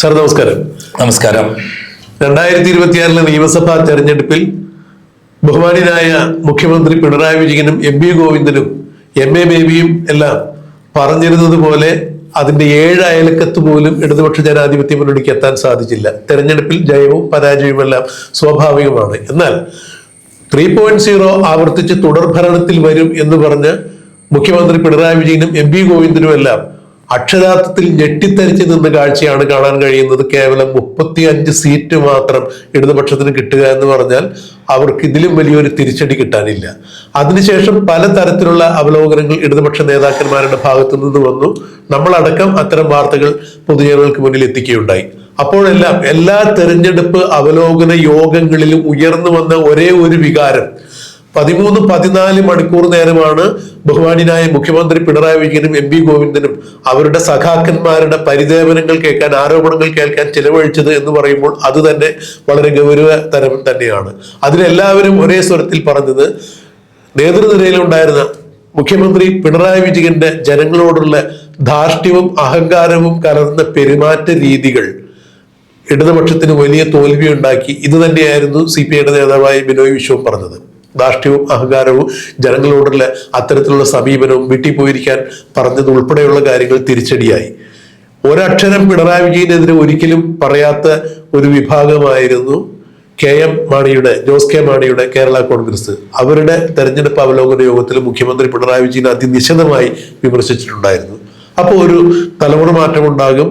Sir നമസ്കാരം. നമസ്കാരം. 2026 നിയമസഭാ തെരഞ്ഞെടുപ്പിൽ ബഹുമാന്യനായ മുഖ്യമന്ത്രി പിണറായി വിജയനും MP ഗോവിന്ദനും MA ബേബിയും എല്ലാം പറഞ്ഞിരുന്നത് പോലെ അതിന്റെ 7 അയലക്കത്ത് പോലും ഇടതുപക്ഷ ജനാധിപത്യ മുന്നണിക്ക് എത്താൻ സാധിച്ചില്ല. തെരഞ്ഞെടുപ്പിൽ ജയവും പരാജയവും എല്ലാം സ്വാഭാവികമാണ്. എന്നാൽ 3.0 ആവർത്തിച്ച് തുടർഭരണത്തിൽ വരും എന്ന് പറഞ്ഞ് മുഖ്യമന്ത്രി പിണറായി വിജയനും MP ഗോവിന്ദനും എല്ലാം അക്ഷരാർത്ഥത്തിൽ ഞെട്ടിത്തരിച്ചു നിന്ന കാഴ്ചയാണ് കാണാൻ കഴിയുന്നത്. കേവലം 35 സീറ്റ് മാത്രം ഇടതുപക്ഷത്തിന് കിട്ടുക എന്ന് പറഞ്ഞാൽ അവർക്ക് ഇതിലും വലിയൊരു തിരിച്ചടി കിട്ടാനില്ല. അതിനുശേഷം പലതരത്തിലുള്ള അവലോകനങ്ങൾ ഇടതുപക്ഷ നേതാക്കന്മാരുടെ ഭാഗത്തു നിന്ന് വന്നു. നമ്മളടക്കം അത്തരം വാർത്തകൾ പൊതുജനങ്ങൾക്ക് മുന്നിൽ എത്തിക്കുകയുണ്ടായി. അപ്പോഴെല്ലാം എല്ലാ തെരഞ്ഞെടുപ്പ് അവലോകന യോഗങ്ങളിലും ഉയർന്നു വന്ന ഒരേ ഒരു വികാരം, 13-14 മണിക്കൂർ നേരമാണ് ബഹുമാന്യനായ മുഖ്യമന്ത്രി പിണറായി വിജയനും MP ഗോവിന്ദനും അവരുടെ സഖാക്കന്മാരുടെ പരിദേവനങ്ങൾ കേൾക്കാൻ, ആരോപണങ്ങൾ കേൾക്കാൻ ചിലവഴിച്ചത് എന്ന് പറയുമ്പോൾ അത് തന്നെ വളരെ ഗൗരവതരം തന്നെയാണ്. അതിലെല്ലാവരും ഒരേ സ്വരത്തിൽ പറഞ്ഞത് നേതൃനിരയിലുണ്ടായിരുന്ന മുഖ്യമന്ത്രി പിണറായി വിജയന്റെ ജനങ്ങളോടുള്ള ധാർഷ്ട്യവും അഹങ്കാരവും കലർന്ന പെരുമാറ്റ രീതികൾ ഇടതുപക്ഷത്തിന് വലിയ തോൽവിയുണ്ടാക്കി. ഇത് തന്നെയായിരുന്നു CPIയുടെ നേതാവായ ബിനോയ് വിശ്വം പറഞ്ഞത്. ധാർഷ്ട്യവും അഹങ്കാരവും ജനങ്ങളോടുള്ള അത്തരത്തിലുള്ള സമീപനവും വീട്ടിൽ പോയിരിക്കാൻ പറഞ്ഞത് ഉൾപ്പെടെയുള്ള കാര്യങ്ങൾ തിരിച്ചടിയായി. ഒരക്ഷരം പിണറായി വിജയനെതിരെ ഒരിക്കലും പറയാത്ത ഒരു വിഭാഗമായിരുന്നു ജോസ് കെ മാണിയുടെ കേരള കോൺഗ്രസ്. അവരുടെ തെരഞ്ഞെടുപ്പ് അവലോകന യോഗത്തിൽ മുഖ്യമന്ത്രി പിണറായി വിജയൻ അതിനിശിതമായി വിമർശിച്ചിട്ടുണ്ടായിരുന്നു. അപ്പോൾ ഒരു തലമുറ മാറ്റം ഉണ്ടാകും.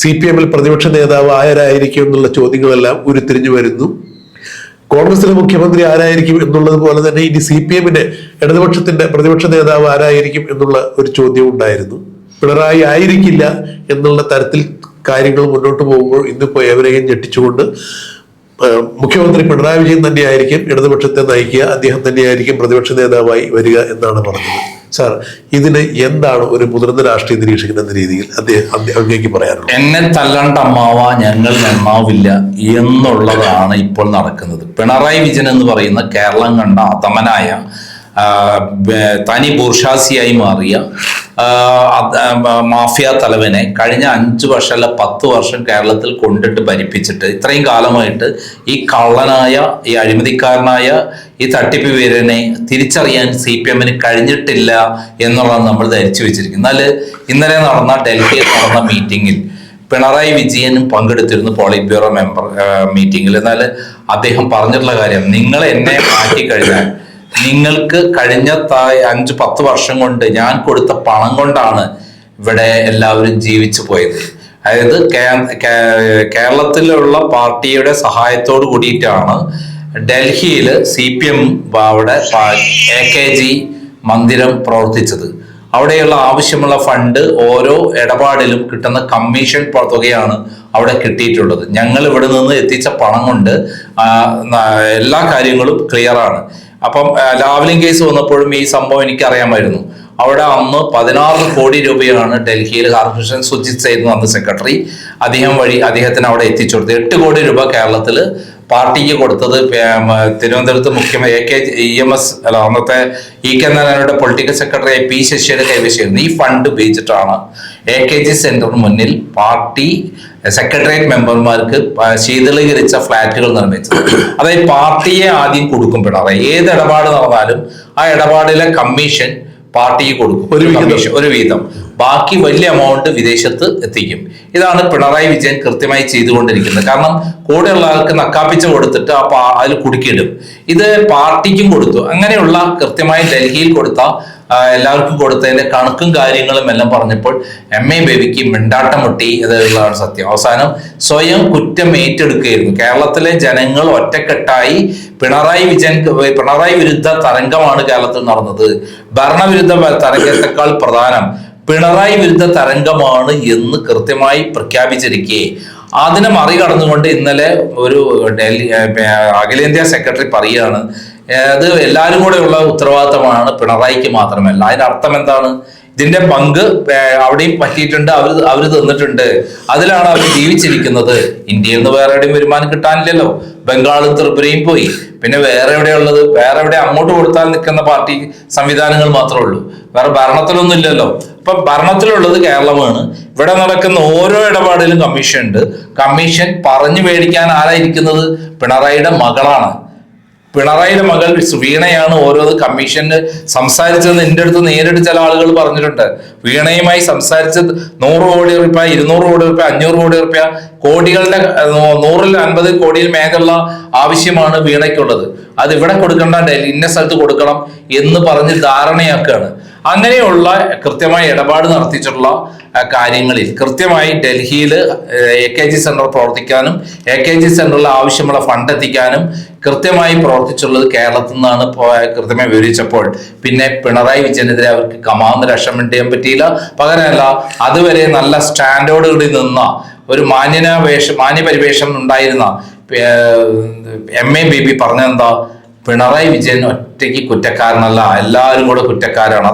CPM പ്രതിപക്ഷ നേതാവ് ആരായിരിക്കും എന്നുള്ള ചോദ്യങ്ങളെല്ലാം ഉരുത്തിരിഞ്ഞു വരുന്നു. കോൺഗ്രസിലെ മുഖ്യമന്ത്രി ആരായിരിക്കും എന്നുള്ളത് പോലെ തന്നെ ഇനി CPM ഇടതുപക്ഷത്തിന്റെ പ്രതിപക്ഷ നേതാവ് ആരായിരിക്കും എന്നുള്ള ഒരു ചോദ്യം ഉണ്ടായിരുന്നു. പിണറായി ആയിരിക്കില്ല എന്നുള്ള തരത്തിൽ കാര്യങ്ങൾ മുന്നോട്ട് പോകുമ്പോൾ ഇന്നിപ്പോ എവരെയും ഞെട്ടിച്ചുകൊണ്ട് മുഖ്യമന്ത്രി പിണറായി വിജയൻ തന്നെയായിരിക്കും ഇടതുപക്ഷത്തെ നയിക്കുക, അദ്ദേഹം തന്നെയായിരിക്കും പ്രതിപക്ഷ നേതാവായി വരിക എന്നാണ് പറഞ്ഞത്. സാർ, ഇതിന് എന്താണ് ഒരു മുതിർന്ന രാഷ്ട്രീയ നിരീക്ഷകൻ എന്ന രീതിയിൽ അങ്ങേക്ക് പറയാനുള്ളത്? എന്നെ തല്ലണ്ട അമ്മാവ, ഞങ്ങൾ നന്നാവില്ല എന്നുള്ളതാണ് ഇപ്പോൾ നടക്കുന്നത്. പിണറായി വിജയൻ എന്ന് പറയുന്ന കേരളം കണ്ട അധമനായ തനി ബൂർഷാസിയായി മാറിയ മാഫിയ തലവനെ കഴിഞ്ഞ 5 വർഷം അല്ല 10 വർഷം കേരളത്തിൽ കൊണ്ടിട്ട് ഭരിപ്പിച്ചിട്ട് ഇത്രയും കാലമായിട്ട് ഈ കള്ളനായ, ഈ അഴിമതിക്കാരനായ, ഈ തട്ടിപ്പ് വീരനെ തിരിച്ചറിയാൻ CPM കഴിഞ്ഞിട്ടില്ല എന്നുള്ളതാണ് നമ്മൾ ധരിച്ചു വെച്ചിരിക്കുന്നത്. എന്നാൽ ഇന്നലെ ഡൽഹിയിൽ നടന്ന മീറ്റിങ്ങിൽ പിണറായി വിജയനും പങ്കെടുത്തിരുന്നു, പോളിറ്റ് ബ്യൂറോ മെമ്പർ മീറ്റിങ്ങിൽ. എന്നാൽ അദ്ദേഹം പറഞ്ഞിട്ടുള്ള കാര്യം, നിങ്ങൾ എന്നെ മാറ്റിക്കഴിഞ്ഞാൽ നിങ്ങൾക്ക് കഴിഞ്ഞ 5-10 വർഷം കൊണ്ട് ഞാൻ കൊടുത്ത പണം കൊണ്ടാണ് ഇവിടെ എല്ലാവരും ജീവിച്ചു പോയത്. അതായത് കേരളത്തിലുള്ള പാർട്ടിയുടെ സഹായത്തോട് കൂടിയിട്ടാണ് ഡൽഹിയിൽ CPM അവിടെ AKG മന്ദിരം പ്രവർത്തിച്ചത്. അവിടെയുള്ള ആവശ്യമുള്ള ഫണ്ട് ഓരോ ഇടപാടിലും കിട്ടുന്ന കമ്മീഷൻ തുകയാണ് അവിടെ കിട്ടിയിട്ടുള്ളത്. ഞങ്ങൾ ഇവിടെ നിന്ന് എത്തിച്ച പണം കൊണ്ട് എല്ലാ കാര്യങ്ങളും ക്ലിയർ ആണ്. അപ്പം ലാവ്ലിൻ കേസ് വന്നപ്പോഴും ഈ സംഭവം എനിക്ക് അറിയാമായിരുന്നു. അവിടെ അന്ന് 16 കോടി രൂപയാണ് ഡൽഹിയിൽ ഹർകൃഷ്ണൻ സുജിത് സൈദ് അന്ന് സെക്രട്ടറി, അദ്ദേഹത്തിന് അവിടെ എത്തിച്ചു കൊടുത്തത്. 8 കോടി രൂപ കേരളത്തിൽ പാർട്ടിക്ക് കൊടുത്തത് തിരുവനന്തപുരത്ത് അന്നത്തെ EK നാരായണയുടെ പൊളിറ്റിക്കൽ സെക്രട്ടറി P ശശിയുടെ കൈവശമായിരുന്നു. ഈ ഫണ്ട് ഉപയോഗിച്ചിട്ടാണ് AKG സെന്ററിന് മുന്നിൽ പാർട്ടി സെക്രട്ടേറിയറ്റ് മെമ്പർമാർക്ക് ശീതളീകരിച്ച ഫ്ലാറ്റുകൾ നിർമ്മിച്ചത്. അതായത് പാർട്ടിയെ ആദ്യം കൊടുക്കും പിണറായി. ഏത് ഇടപാട് നടന്നാലും ആ ഇടപാടിലെ കമ്മീഷൻ പാർട്ടിക്ക് കൊടുക്കും, ഒരു വീതം. ബാക്കി വലിയ എമൗണ്ട് വിദേശത്ത് എത്തിക്കും. ഇതാണ് പിണറായി വിജയൻ കൃത്യമായി ചെയ്തുകൊണ്ടിരിക്കുന്നത്. കാരണം കൂടെയുള്ള ആൾക്ക് നക്കാപ്പിച്ച കൊടുത്തിട്ട് അതിൽ കുടുക്കിയിടും. ഇത് പാർട്ടിക്കും കൊടുത്തു. അങ്ങനെയുള്ള കൃത്യമായി ഡൽഹിയിൽ കൊടുത്ത എല്ലാവർക്കും കൊടുത്തതിന്റെ കണക്കും കാര്യങ്ങളും എല്ലാം പറഞ്ഞപ്പോൾ MA ബേബിക്ക് മിണ്ടാട്ടം മുട്ടി എന്നുള്ളതാണ് സത്യം. അവസാനം സ്വയം കുറ്റം ഏറ്റെടുക്കുകയായിരുന്നു. കേരളത്തിലെ ജനങ്ങൾ ഒറ്റക്കെട്ടായി പിണറായി വിരുദ്ധ തരംഗമാണ് കേരളത്തിൽ നടന്നത്. ഭരണവിരുദ്ധ തരംഗത്തെക്കാൾ പ്രധാനം പിണറായി വിരുദ്ധ തരംഗമാണ് എന്ന് കൃത്യമായി പ്രഖ്യാപിച്ചിരിക്കെ അതിനെ മറികടന്നുകൊണ്ട് ഇന്നലെ ഒരു അഖിലേന്ത്യാ സെക്രട്ടറി പറയുകയാണ് അത് എല്ലാവരും കൂടെ ഉള്ള ഉത്തരവാദിത്തമാണ്, പിണറായിക്ക് മാത്രമല്ല. അതിന്റെ അർത്ഥം എന്താണ്? ഇതിന്റെ പങ്ക് അവിടെയും പറ്റിയിട്ടുണ്ട്, അവർ തന്നിട്ടുണ്ട്. അതിലാണ് അവർ ജീവിച്ചിരിക്കുന്നത്. ഇന്ത്യയിൽ നിന്ന് വേറെ എവിടെയും വരുമാനം കിട്ടാനില്ലല്ലോ. ബംഗാളും ത്രിപുരയും പോയി. പിന്നെ വേറെ എവിടെയുള്ളത്? വേറെ എവിടെ അങ്ങോട്ട് കൊടുത്താൽ നിൽക്കുന്ന പാർട്ടി സംവിധാനങ്ങൾ മാത്രമേ ഉള്ളൂ. വേറെ ഭരണത്തിലൊന്നും ഇല്ലല്ലോ. ഇപ്പൊ ഭരണത്തിലുള്ളത് കേരളമാണ്. ഇവിടെ നടക്കുന്ന ഓരോ ഇടപാടിലും കമ്മീഷൻ ഉണ്ട്. കമ്മീഷൻ പറഞ്ഞു മേടിക്കാൻ ആരായിരിക്കുന്നത്? പിണറായിയുടെ മകളാണ്. പിണറായിയുടെ മകൾ വീണയാണ് ഓരോ കമ്മീഷന് സംസാരിച്ചതെന്ന് എൻ്റെ അടുത്ത് നേരിട്ട് ചില ആളുകൾ പറഞ്ഞിട്ടുണ്ട്. വീണയുമായി സംസാരിച്ചത് 100 കോടി രൂപ, 200 കോടി രൂപ, 500 കോടി രൂപ, കോടികളുടെ 150 കോടിയിൽ മേലുള്ള ആവശ്യമാണ് വീണയ്ക്കുള്ളത്. അത് ഇവിടെ കൊടുക്കണ്ട, ഇന്ന സ്ഥലത്ത് കൊടുക്കണം എന്ന് പറഞ്ഞ് ധാരണയാക്കുകയാണ്. അങ്ങനെയുള്ള കൃത്യമായ ഇടപാട് നടത്തിയിട്ടുള്ള കാര്യങ്ങളിൽ കൃത്യമായി ഡൽഹിയിൽ AKG സെന്റർ പ്രവർത്തിക്കാനും AKG സെന്ററിൽ ആവശ്യമുള്ള ഫണ്ട് എത്തിക്കാനും കൃത്യമായി പ്രവർത്തിച്ചുള്ളത് കേരളത്തിൽ നിന്നാണ് കൃത്യമായി വിവരിച്ചപ്പോൾ പിന്നെ പിണറായി വിജയനെതിരെ അവർക്ക് കമാന്ന് രക്ഷപ്പെട്ട് ചെയ്യാൻ പറ്റിയില്ല. പകരമല്ല, അതുവരെ നല്ല സ്റ്റാൻഡേർഡുകളിൽ നിന്ന ഒരു മാന്യപരിവേഷം ഉണ്ടായിരുന്ന MA ബേബി പറഞ്ഞെന്താ? പിണറായി വിജയൻ ഒറ്റയ്ക്ക് കുറ്റക്കാരനല്ല, എല്ലാവരും കൂടെ കുറ്റക്കാരാണ്.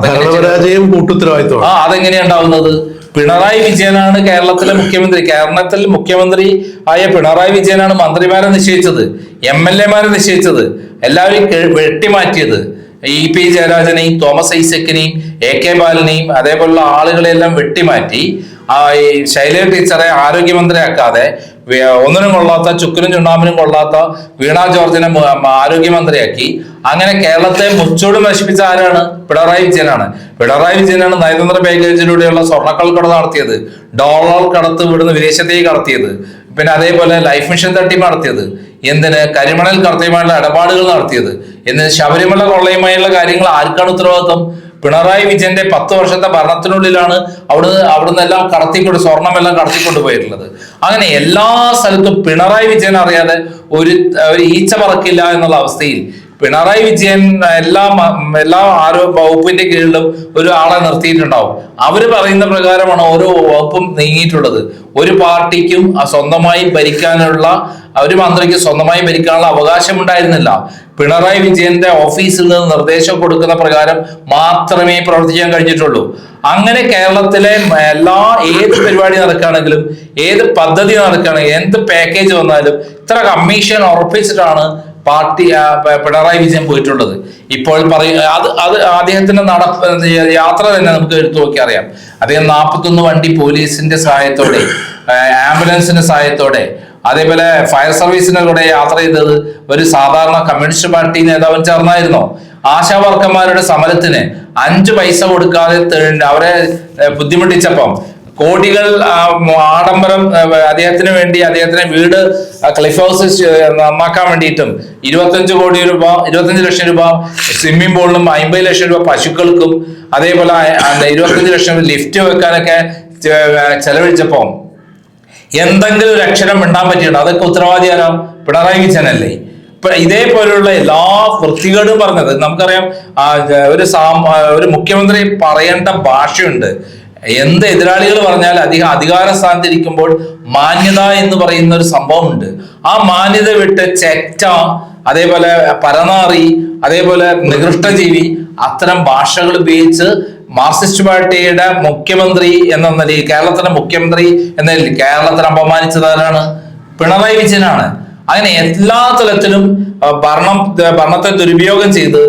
അതെങ്ങനെയാ ഉണ്ടാവുന്നത്? പിണറായി വിജയനാണ് കേരളത്തിലെ മുഖ്യമന്ത്രി. കേരളത്തിൽ മുഖ്യമന്ത്രി ആയ പിണറായി വിജയനാണ് മന്ത്രിമാരെ നിശ്ചയിച്ചത്, MLA മാരെ നിശ്ചയിച്ചത്, എല്ലാവരും വെട്ടിമാറ്റിയത്. EP ജയരാജനെയും തോമസ് ഐസക്കിനെയും AK ബാലനെയും അതേപോലുള്ള ആളുകളെല്ലാം വെട്ടിമാറ്റി ശൈലജ ടീച്ചറെ ആരോഗ്യമന്ത്രിയാക്കാതെ ഒന്നിനും കൊള്ളാത്ത ചുക്കിനും ചുണ്ണാമ്പിനും കൊള്ളാത്ത വീണ ജോർജിനെ ആരോഗ്യമന്ത്രിയാക്കി. അങ്ങനെ കേരളത്തെ മുച്ചോട് നശിപ്പിച്ച ആരാണ്? പിണറായി വിജയനാണ്. പിണറായി വിജയനാണ് നയതന്ത്ര പാക്കേജിലൂടെയുള്ള സ്വർണ്ണക്കള്ളക്കടത്ത് നടത്തിയത്, ഡോളർ കടത്ത് ഇവിടുന്ന് വിദേശത്തേക്ക് കടത്തിയത്, പിന്നെ അതേപോലെ ലൈഫ് മിഷൻ തട്ടിപ്പ് നടത്തിയത്, എന്തിന് കരിമണൽ കടത്തിയുമായുള്ള ഇടപാടുകൾ നടത്തിയത്, എന്തിന് ശബരിമല കൊള്ളയുമായുള്ള കാര്യങ്ങൾ ആർക്കാണ് ഉത്തരവാദിത്വം? പിണറായി വിജയന്റെ 10 വർഷത്തെ ഭരണത്തിനുള്ളിലാണ് അവിടുന്ന് എല്ലാം സ്വർണ്ണമെല്ലാം കടത്തിക്കൊണ്ട് പോയിട്ടുള്ളത്. അങ്ങനെ എല്ലാ സ്ഥലത്തും പിണറായി വിജയൻ അറിയാതെ ഒരു ഈച്ച പറക്കില്ല എന്നുള്ള അവസ്ഥയിൽ പിണറായി വിജയൻ എല്ലാ വകുപ്പിന്റെ കീഴിലും ഒരു ആളെ നിർത്തിയിട്ടുണ്ടാവും. അവര് പറയുന്ന പ്രകാരമാണ് ഓരോ വകുപ്പും നീങ്ങിയിട്ടുള്ളത്. ഒരു പാർട്ടിക്കും സ്വന്തമായി ഭരിക്കാനുള്ള, ഒരു മന്ത്രിക്ക് സ്വന്തമായി ഭരിക്കാനുള്ള അവകാശം ഉണ്ടായിരുന്നില്ല. പിണറായി വിജയന്റെ ഓഫീസിൽ നിന്ന് നിർദ്ദേശം കൊടുക്കുന്ന പ്രകാരം മാത്രമേ പ്രവർത്തിക്കാൻ കഴിഞ്ഞിട്ടുള്ളൂ. അങ്ങനെ കേരളത്തിലെ ഏത് പരിപാടി നടക്കുകയാണെങ്കിലും, ഏത് പദ്ധതി നടക്കുകയാണെങ്കിലും, എന്ത് പാക്കേജ് വന്നാലും ഇത്ര കമ്മീഷൻ ഉറപ്പിച്ചിട്ടാണ് പാർട്ടി പിണറായി വിജയൻ പോയിട്ടുള്ളത്. ഇപ്പോൾ അത് അദ്ദേഹത്തിന്റെ യാത്ര തന്നെ നമുക്ക് എടുത്തു നോക്കി അറിയാം. അദ്ദേഹം 41 വണ്ടി പോലീസിന്റെ സഹായത്തോടെ, ആംബുലൻസിന്റെ സഹായത്തോടെ, അതേപോലെ ഫയർ സർവീസിന്റെ കൂടെ യാത്ര ചെയ്തത് ഒരു സാധാരണ കമ്മ്യൂണിസ്റ്റ് പാർട്ടി നേതാവൻ ചേർന്നായിരുന്നോ? ആശാ വർക്കർമാരുടെ സമരത്തിന് 5 പൈസ കൊടുക്കാതെ അവരെ ബുദ്ധിമുട്ടിച്ചപ്പം കോടികൾ ആഡംബരം അദ്ദേഹത്തിന് വേണ്ടി, അദ്ദേഹത്തിന്റെ വീട് ക്ലിഫ് ഹൗസ് നന്നാക്കാൻ വേണ്ടിയിട്ടും 25 ലക്ഷം രൂപ സ്വിമ്മിംഗ് പൂളിനും 50 ലക്ഷം രൂപ പശുക്കൾക്കും അതേപോലെ 25 ലക്ഷം ലിഫ്റ്റ് വെക്കാനൊക്കെ ചെലവഴിച്ചപ്പോ എന്തെങ്കിലും ഒരു അക്ഷരം മിണ്ടാൻ പറ്റിയുണ്ടോ? അതൊക്കെ ഉത്തരവാദി ആരാം? പിണറായി വിജയനല്ലേ? ഇതേപോലുള്ള എല്ലാ വൃത്തികേടും പറഞ്ഞത് നമുക്കറിയാം. ഒരു മുഖ്യമന്ത്രി പറയേണ്ട ഭാഷയുണ്ട്. എന്ത് എതിരാളികൾ പറഞ്ഞാൽ അധികാര സ്ഥാനത്തിരിക്കുമ്പോൾ മാന്യത എന്ന് പറയുന്ന ഒരു സംഭവമുണ്ട്. ആ മാന്യത വിട്ട് ചെറ്റ, അതേപോലെ പരനാറി, അതേപോലെ നികൃഷ്ടജീവി, അത്തരം ഭാഷകൾ ഉപയോഗിച്ച് മാർക്സിസ്റ്റ് പാർട്ടിയുടെ മുഖ്യമന്ത്രി എന്ന നിലയിൽ, കേരളത്തിന്റെ മുഖ്യമന്ത്രി എന്ന നിലയിൽ കേരളത്തിന് അപമാനിച്ചതാരാണ്? പിണറായി വിജയനാണ്. അങ്ങനെ എല്ലാ തലത്തിലും ഭരണത്തെ ദുരുപയോഗം ചെയ്ത്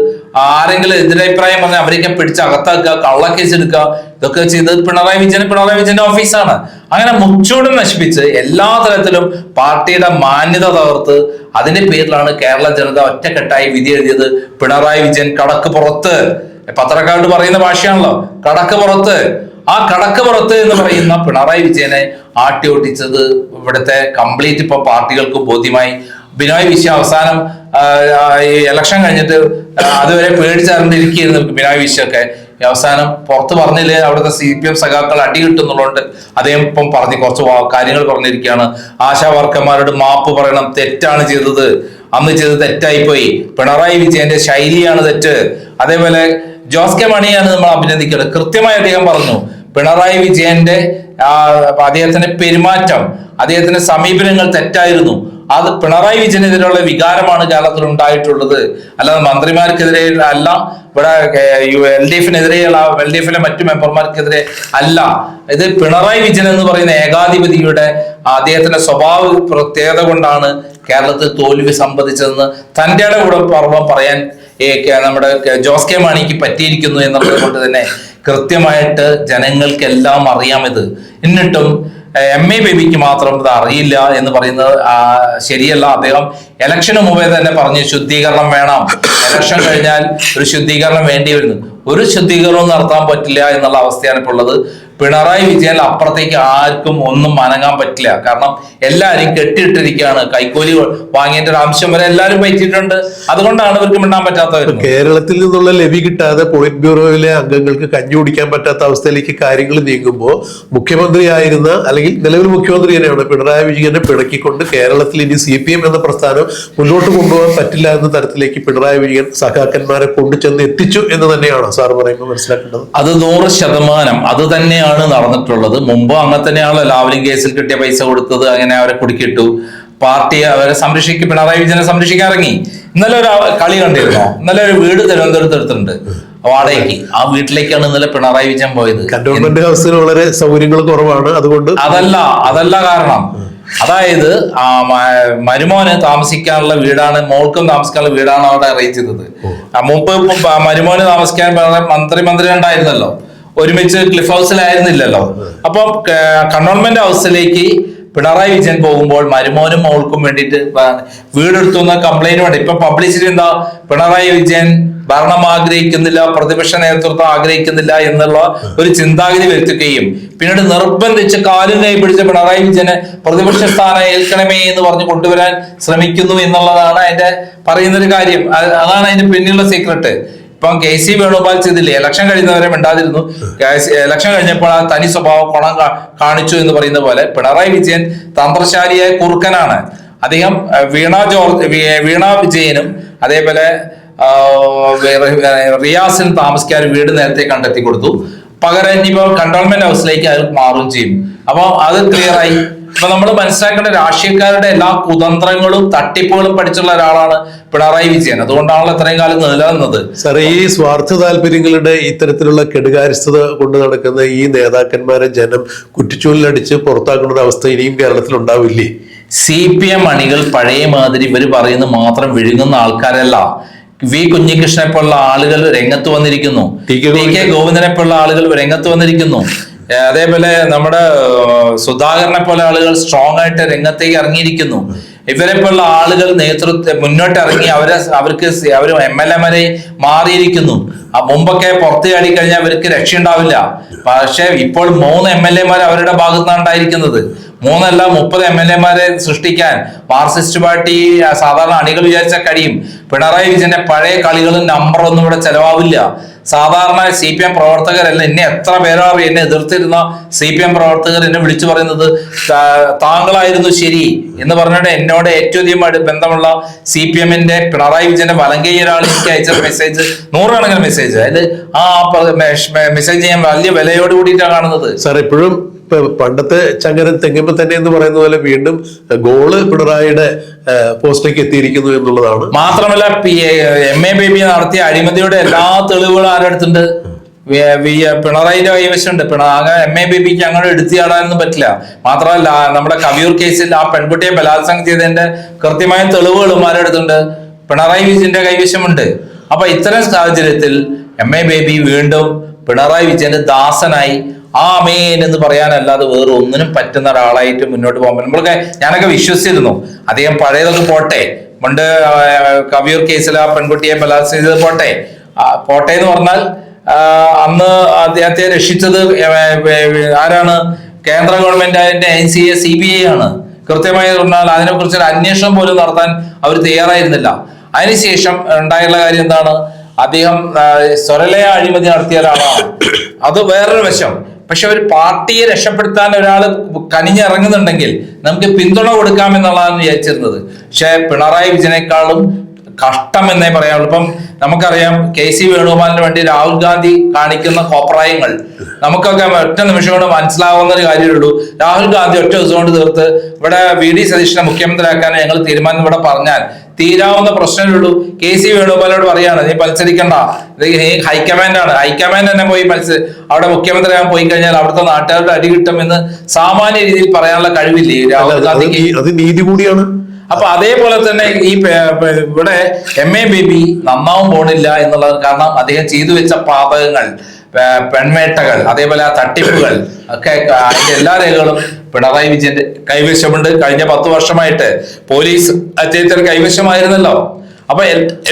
ആരെങ്കിലും എതിരഭിപ്രായം പറഞ്ഞാൽ അവരൊക്കെ പിടിച്ച് അകത്താക്കുക, കള്ളക്കേസ് എടുക്കുക, ഇതൊക്കെ ചെയ്തത് പിണറായി വിജയന്റെ ഓഫീസാണ്. അങ്ങനെ മുച്ചൂടും നശിപ്പിച്ച് എല്ലാ തലത്തിലും പാർട്ടിയുടെ മാന്യത തകർത്ത് അതിന്റെ പേരിലാണ് കേരള ജനത ഒറ്റക്കെട്ടായി വിധി എഴുതിയത്. പിണറായി വിജയൻ കടക്ക് പുറത്ത്. പത്രക്കാരോട് പറയുന്ന ഭാഷയാണല്ലോ കടക്ക് പുറത്ത്. ആ കടക്ക് പുറത്ത് എന്ന് പറയുന്ന പിണറായി വിജയനെ ആട്ടി ഓട്ടിച്ചത് ഇവിടുത്തെ കംപ്ലീറ്റ് ഇപ്പൊ പാർട്ടികൾക്ക് ബോധ്യമായി. ബിനോയ് വിശ്വം അവസാനം ഇലക്ഷൻ കഴിഞ്ഞിട്ട് അതുവരെ പേടിച്ചറിഞ്ഞിരിക്കുന്നു ബിനോയ് വിശ്വമൊക്കെ. അവസാനം പുറത്ത് പറഞ്ഞില്ലേ, അവിടുത്തെ CPM സഖാക്കൾ അടി കിട്ടുന്നുള്ളതുകൊണ്ട് അദ്ദേഹം ഇപ്പം കുറച്ച് കാര്യങ്ങൾ പറഞ്ഞിരിക്കുകയാണ്. ആശാ വർക്കർമാരോട് മാപ്പ് പറയണം, തെറ്റാണ് ചെയ്തത്, അന്ന് ചെയ്തത് തെറ്റായിപ്പോയി, പിണറായി വിജയന്റെ ശൈലിയാണ് തെറ്റ്. അതേപോലെ ജോസ് കെ മണിയാണ് നമ്മൾ അഭിനന്ദിക്കുന്നത്. കൃത്യമായി അദ്ദേഹം പറഞ്ഞു പിണറായി വിജയന്റെ അദ്ദേഹത്തിന്റെ പെരുമാറ്റം, അദ്ദേഹത്തിന്റെ സമീപനങ്ങൾ തെറ്റായിരുന്നു. അത് പിണറായി വിജയനെതിരെയുള്ള വികാരമാണ് കേരളത്തിൽ ഉണ്ടായിട്ടുള്ളത്, അല്ലാതെ മന്ത്രിമാർക്കെതിരെ അല്ല, ഇവിടെ LDF-നെതിരെയുള്ള LDF-ലെ മറ്റു മെമ്പർമാർക്കെതിരെ അല്ല. ഇത് പിണറായി വിജയൻ എന്ന് പറയുന്ന ഏകാധിപതിയുടെ അദ്ദേഹത്തിന്റെ സ്വഭാവ പ്രത്യേകത കൊണ്ടാണ് കേരളത്തിൽ തോൽവി സംഭവിച്ചതെന്ന് തന്റെ കൂടെ പറയാൻ നമ്മുടെ ജോസ് കെ മാണിക്ക് പറ്റിയിരിക്കുന്നു എന്നുള്ളത് കൊണ്ട് തന്നെ കൃത്യമായിട്ട് ജനങ്ങൾക്കെല്ലാം അറിയാമിത്. എന്നിട്ടും MA ബേബിക്ക് മാത്രം ഇത് അറിയില്ല എന്ന് പറയുന്നത് ശരിയല്ല. അദ്ദേഹം ഇലക്ഷന് മുമ്പേ തന്നെ പറഞ്ഞു ശുദ്ധീകരണം വേണം, ഇലക്ഷൻ കഴിഞ്ഞാൽ ഒരു ശുദ്ധീകരണം വേണ്ടി വരുന്നു. ഒരു ശുദ്ധീകരണവും നടത്താൻ പറ്റില്ല എന്നുള്ള അവസ്ഥയാണ് ഇപ്പോൾ ഉള്ളത്. പിണറായി വിജയൻ അപ്പുറത്തേക്ക് ആർക്കും ഒന്നും അനങ്ങാൻ പറ്റില്ല. കാരണം എല്ലാവരും കെട്ടിയിട്ടിരിക്കുകയാണ്. കൈക്കൂലി വാങ്ങിയതിന്റെ ഒരു അംശം വരെ എല്ലാവരും പറ്റിയിട്ടുണ്ട്. അതുകൊണ്ടാണ് ഇവർക്ക് മിണ്ടാൻ പറ്റാത്തവർ. കേരളത്തിൽ നിന്നുള്ള ലവി കിട്ടാതെ പോളിറ്റ് ബ്യൂറോയിലെ അംഗങ്ങൾക്ക് കഞ്ഞി കുടിക്കാൻ പറ്റാത്ത അവസ്ഥയിലേക്ക് കാര്യങ്ങൾ നീങ്ങുമ്പോൾ മുഖ്യമന്ത്രിയായിരുന്ന അല്ലെങ്കിൽ നിലവിൽ മുഖ്യമന്ത്രി തന്നെയാണ് പിണറായി വിജയനെ പിണക്കിക്കൊണ്ട് കേരളത്തിൽ ഇനി CPM എന്ന പ്രസ്ഥാനം മുന്നോട്ട് കൊണ്ടുപോകാൻ പറ്റില്ല എന്ന തരത്തിലേക്ക് പിണറായി വിജയൻ സഖാക്കന്മാരെ കൊണ്ടുചെന്ന് എത്തിച്ചു എന്ന് തന്നെയാണ് സാർ പറയുമ്പോൾ മനസ്സിലാക്കേണ്ടത്. അത് 100% അത് തന്നെയാണ് നടന്നിട്ടുള്ളത്. മുമ്പ് അങ്ങനെ തന്നെയാണല്ലോ ലാവ്ലിൻ കേസിൽ കിട്ടിയ പൈസ കൊടുത്തത്, അങ്ങനെ അവരെ കുടുക്കിയിട്ടു. പാർട്ടി അവരെ പിണറായി വിജയനെ സംരക്ഷിക്കാൻ ഇറങ്ങി. ഇന്നലെ ഒരു കളി കണ്ടിരുന്നോ? ഇന്നലെ ഒരു വീട് തിരുവനന്തപുരത്ത് എടുത്തിട്ടുണ്ട് വാടകയ്ക്ക്. ആ വീട്ടിലേക്കാണ് ഇന്നലെ പിണറായി വിജയൻ പോയത്. കന്റോൺമെന്റ് ഹൗസിന് വളരെ സൗകര്യങ്ങൾ കുറവാണ്, അതുകൊണ്ട് അതല്ല കാരണം. അതായത് മരുമോന് താമസിക്കാനുള്ള വീടാണ്, മോൾക്കും താമസിക്കാനുള്ള വീടാണ് അവിടെ അറേഞ്ച് ചെയ്തത്. മുമ്പ് മരുമോന് താമസിക്കാൻ മന്ത്രി ഉണ്ടായിരുന്നല്ലോ, ഒരുമിച്ച് ക്ലിഫ് ഹൗസിലായിരുന്നില്ലല്ലോ. അപ്പം കണ്ടോൺമെന്റ് ഹൗസിലേക്ക് പിണറായി വിജയൻ പോകുമ്പോൾ മരുമോനും മോൾക്കും വേണ്ടിയിട്ട് വീടെടുത്തുന്ന കംപ്ലൈന്റ് വേണ്ട. ഇപ്പൊ പബ്ലിസിറ്റി എന്താ? പിണറായി വിജയൻ ഭരണം ആഗ്രഹിക്കുന്നില്ല, പ്രതിപക്ഷ നേതൃത്വം ആഗ്രഹിക്കുന്നില്ല എന്നുള്ള ഒരു ചിന്താഗതി വരുത്തുകയും പിന്നീട് നിർബന്ധിച്ച് കാലും കൈ പിടിച്ച പിണറായി വിജയനെ പ്രതിപക്ഷ സ്ഥാനം ഏൽക്കണമേ എന്ന് പറഞ്ഞ് കൊണ്ടുവരാൻ ശ്രമിക്കുന്നു എന്നുള്ളതാണ് അതിന്റെ പറയുന്നൊരു കാര്യം. അതാണ് അതിന്റെ പിന്നിലുള്ള സീക്രട്ട്. ഇപ്പം KC വേണുഗോപാൽ ചെയ്തില്ലേ? ഇലക്ഷൻ കഴിയുന്നവരെ മിണ്ടാതിരുന്നു. ഇലക്ഷൻ കഴിഞ്ഞപ്പോൾ ആ തനി സ്വഭാവം കാണിച്ചു എന്ന് പറയുന്ന പോലെ പിണറായി വിജയൻ തന്ത്രശാലിയായ കുറുക്കനാണ്. അദ്ദേഹം വീണ വിജയനും അതേപോലെ റിയാസിന് താമസിക്കാൻ വീട് നേരത്തെ കണ്ടെത്തി കൊടുത്തു. പകരം ഇനിയിപ്പോ കണ്ടോൺമെന്റ് ഹൗസിലേക്ക് അത് മാറുകയും ചെയ്യും. അപ്പൊ അത് ക്ലിയർ ആയി. അപ്പൊ നമ്മൾ മനസ്സിലാക്കേണ്ട രാഷ്ട്രീയക്കാരുടെ എല്ലാ കുതന്ത്രങ്ങളും തട്ടിപ്പുകളും പഠിച്ചുള്ള ഒരാളാണ് പിണറായി വിജയൻ. അതുകൊണ്ടാണല്ലോ ഇത്രയും കാലം നിലനിന്നത്. സാർ, ഈ സ്വാർത്ഥ താല്പര്യങ്ങളുടെ ഇത്തരത്തിലുള്ള കെടുകാര്യസ്ഥത കൊണ്ട് നടക്കുന്ന ഈ നേതാക്കന്മാരെ ജനം കുറ്റിച്ചൂലിലടിച്ച് പുറത്താക്കുന്ന ഒരു അവസ്ഥ ഇനിയും കേരളത്തിൽ ഉണ്ടാവില്ലേ? CPM അണികൾ പഴയ മാതിരി ഇവർ പറയുന്നത് മാത്രം വിഴുങ്ങുന്ന ആൾക്കാരല്ല. കുഞ്ഞികൃഷ്ണനെ പോലുള്ള ആളുകൾ രംഗത്ത് വന്നിരിക്കുന്നു. TK ഗോവിന്ദനെ പോലുള്ള ആളുകൾ രംഗത്ത് വന്നിരിക്കുന്നു. അതേപോലെ നമ്മുടെ സുധാകരനെ പോലെ ആളുകൾ സ്ട്രോങ് ആയിട്ട് രംഗത്തേക്ക് ഇറങ്ങിയിരിക്കുന്നു. ഇവരെ പോലുള്ള ആളുകൾ മുന്നോട്ട് ഇറങ്ങി അവർക്ക് MLA മാറിയിരിക്കുന്നു. മുമ്പൊക്കെ പുറത്ത് ചാടി കഴിഞ്ഞാൽ അവർക്ക് രക്ഷയുണ്ടാവില്ല. പക്ഷെ ഇപ്പോൾ 3 MLA അവരുടെ ഭാഗത്താണ് ഉണ്ടായിരിക്കുന്നത്. 3 അല്ല 30 MLA സൃഷ്ടിക്കാൻ മാർക്സിസ്റ്റ് പാർട്ടി സാധാരണ അണികൾ വിചാരിച്ച കഴിയും. പിണറായി വിജയന്റെ പഴയ കളികളും നമ്പറൊന്നും ഇവിടെ ചെലവാവില്ല. സാധാരണ CPM പ്രവർത്തകരല്ല, എന്നെ എത്ര പേരോ എന്നെ എതിർത്തിരുന്ന CPM പ്രവർത്തകർ എന്നെ വിളിച്ചു പറയുന്നത് താങ്കളായിരുന്നു ശരി എന്ന് പറഞ്ഞിട്ട് എന്നോട് ഏറ്റവും അധികം ബന്ധമുള്ള CPM-ന്റെ പിണറായി വിജയന്റെ വലങ്കൈ ഒരാൾ എനിക്ക് അയച്ച മെസ്സേജ് 100 കണക്കിന് മെസ്സേജ്. അതായത് മെസ്സേജ് ഞാൻ വലിയ വിലയോട് കൂടിയിട്ടാണ് കാണുന്നത്. സാർ, എപ്പോഴും പണ്ടത്തെ ചങ്ങരൻ തെങ്ങുമ്പോ തന്നെ എന്ന് പറയുന്ന പോലെ വീണ്ടും ഗോള് പിണറായിയുടെ പോസ്റ്റിലേക്ക് എത്തിയിരിക്കുന്നു എന്നുള്ളതാണ്. മാത്രമല്ല MA ബേബി നടത്തിയ അഴിമതിയുടെ എല്ലാ തെളിവുകളും ആരെടുത്തുണ്ട്? പിണറായിയുടെ കൈവശമുണ്ട്. MA ബേബിക്ക് അങ്ങനെ എടുത്തിയാടാനൊന്നും പറ്റില്ല. മാത്രമല്ല നമ്മുടെ കവിയൂർ കേസിൽ ആ പെൺകുട്ടിയെ ബലാത്സംഗം ചെയ്തതിന്റെ കൃത്യമായ തെളിവുകളും ആരെടുത്തുണ്ട്? പിണറായി വിജയന്റെ കൈവശമുണ്ട്. അപ്പൊ ഇത്തരം സാഹചര്യത്തിൽ MA ബേബി വീണ്ടും പിണറായി വിജയന്റെ ദാസനായി ആമേൻ എന്ന് പറയാനല്ലാതെ വേറെ ഒന്നിനും പറ്റുന്ന ഒരാളായിട്ട് മുന്നോട്ട് പോകുമ്പോൾ ഞാനൊക്കെ വിശ്വസിച്ചിരുന്നു. അദ്ദേഹം പഴയതൊക്കെ പോട്ടെ, പണ്ട് കവിയൂർ കേസിൽ ആ പെൺകുട്ടിയെ ബലാത്സംഗം ചെയ്തത് പോട്ടെ എന്ന് പറഞ്ഞാൽ അന്ന് അദ്ദേഹത്തെ രക്ഷിച്ചത് ആരാണ്? കേന്ദ്ര ഗവൺമെന്റ് അതിന്റെ NCA CBI ആണ്. കൃത്യമായി പറഞ്ഞാൽ അതിനെക്കുറിച്ച് ഒരു അന്വേഷണം പോലും നടത്താൻ അവർ തയ്യാറായിരുന്നില്ല. അതിനുശേഷം ഉണ്ടായുള്ള കാര്യം എന്താണ്? അദ്ദേഹം സ്വരലയ അഴിമതി നടത്തിയ ഒരാളാണ്. അത് വേറൊരു വശം. പക്ഷെ ഒരു പാർട്ടിയെ രക്ഷപ്പെടുത്താൻ ഒരാൾ കനിഞ്ഞിറങ്ങുന്നുണ്ടെങ്കിൽ നമുക്ക് പിന്തുണ കൊടുക്കാമെന്നുള്ളതാണ് വിചാരിച്ചിരുന്നത്. പക്ഷെ പിണറായി വിജയനേക്കാളും കഷ്ടം എന്നേ പറയാനുള്ളൂ. ഇപ്പം നമുക്കറിയാം KC വേണുഗോപാലിന് വേണ്ടി രാഹുൽ ഗാന്ധി കാണിക്കുന്ന കോപ്രായങ്ങൾ നമുക്കൊക്കെ ഒറ്റ നിമിഷം കൊണ്ട് മനസ്സിലാവുന്ന ഒരു കാര്യമുള്ളൂ. രാഹുൽ ഗാന്ധി ഒറ്റ ദിവസം കൊണ്ട് തീർത്ത് ഇവിടെ VD സതീശനെ മുഖ്യമന്ത്രിയാക്കാൻ ഞങ്ങൾ തീരുമാനം ഇവിടെ പറഞ്ഞാൽ തീരാവുന്ന പ്രശ്നമേ ഉള്ളൂ. KC വേണുഗോപാലോട് പറയാണ്, നീ മത്സരിക്കണ്ട, നീ ഹൈക്കമാൻഡാണ്, ഹൈക്കമാൻഡ് തന്നെ പോയി അവിടെ മുഖ്യമന്ത്രിയാകാൻ പോയി കഴിഞ്ഞാൽ അവിടുത്തെ നാട്ടുകാരുടെ അടി കിട്ടുമെന്ന് സാമാന്യ രീതിയിൽ പറയാനുള്ള കഴിവില്ലേ രാഹുൽ ഗാന്ധിക്ക്? അത് നീതി കൂടിയാണ്. അപ്പൊ അതേപോലെ തന്നെ ഈ ഇവിടെ MA ബേബി നന്നാവും പോണില്ല എന്നുള്ളത് കാരണം അദ്ദേഹം ചെയ്തു വെച്ച പാതകങ്ങൾ, പെൺവേട്ടകൾ, അതേപോലെ ആ തട്ടിപ്പുകൾ ഒക്കെ അതിന്റെ എല്ലാ രേഖകളും പിണറായി വിജയന്റെ കൈവശമുണ്ട്. കഴിഞ്ഞ 10 വർഷമായിട്ട് പോലീസ് അദ്ദേഹത്തിന് കൈവശമായിരുന്നല്ലോ. അപ്പൊ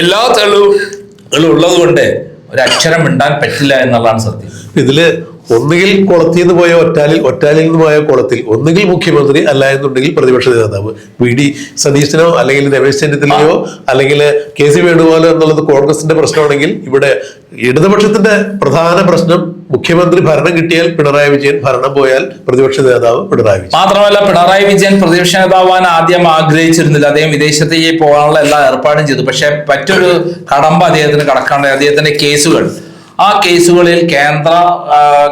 എല്ലാ തെളിവുകളും ഉള്ളത് കൊണ്ട് ഒരക്ഷരം മിണ്ടാൻ പറ്റില്ല എന്നുള്ളതാണ് സത്യം. ഇതില് ഒന്നുകിൽ കുളത്തിൽ നിന്ന് പോയ ഒറ്റാലിൽ നിന്ന് പോയ കുളത്തിൽ ഒന്നുകിൽ മുഖ്യമന്ത്രി, അല്ല എന്നുണ്ടെങ്കിൽ പ്രതിപക്ഷ നേതാവ് VD സതീശനോ അല്ലെങ്കിൽ രമേശ് ചെന്നിത്തലയോ അല്ലെങ്കിൽ KC വേണുഗോപാലോ എന്നുള്ളത് കോൺഗ്രസിന്റെ പ്രശ്നമാണെങ്കിൽ, ഇവിടെ ഇടതുപക്ഷത്തിന്റെ പ്രധാന പ്രശ്നം മുഖ്യമന്ത്രി ഭരണം കിട്ടിയാൽ പിണറായി വിജയൻ, ഭരണം പോയാൽ പ്രതിപക്ഷ നേതാവ് പിണറായി വിജയൻ. മാത്രമല്ല പിണറായി വിജയൻ പ്രതിപക്ഷ നേതാവാൻ ആദ്യം ആഗ്രഹിച്ചിരുന്നില്ല. അദ്ദേഹം വിദേശത്തേക്ക് പോകാനുള്ള എല്ലാ ഏർപ്പാടും ചെയ്തു. പക്ഷെ മറ്റൊരു കടമ്പ അദ്ദേഹത്തിന് കടക്കാണ്ട്, അദ്ദേഹത്തിന്റെ കേസുകൾ. ആ കേസുകളിൽ കേന്ദ്ര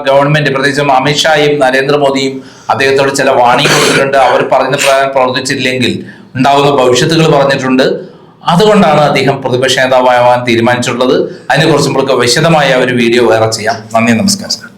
ഗവൺമെന്റ്, പ്രത്യേകിച്ചും അമിത്ഷായും നരേന്ദ്രമോദിയും അദ്ദേഹത്തോട് ചില വാണിംഗ് കൊടുത്തിട്ടുണ്ട്. അവർ പറഞ്ഞ പ്രകാരം പ്രവർത്തിച്ചില്ലെങ്കിൽ ഉണ്ടാകുന്ന ഭവിഷ്യത്തുകൾ പറഞ്ഞിട്ടുണ്ട്. അതുകൊണ്ടാണ് അദ്ദേഹം പ്രതിപക്ഷ നേതാവാകാൻ തീരുമാനിച്ചിട്ടുള്ളത്. അതിനെക്കുറിച്ച് നമുക്ക് വിശദമായ ഒരു വീഡിയോ വേറെ ചെയ്യാം. നന്ദി, നമസ്കാരം.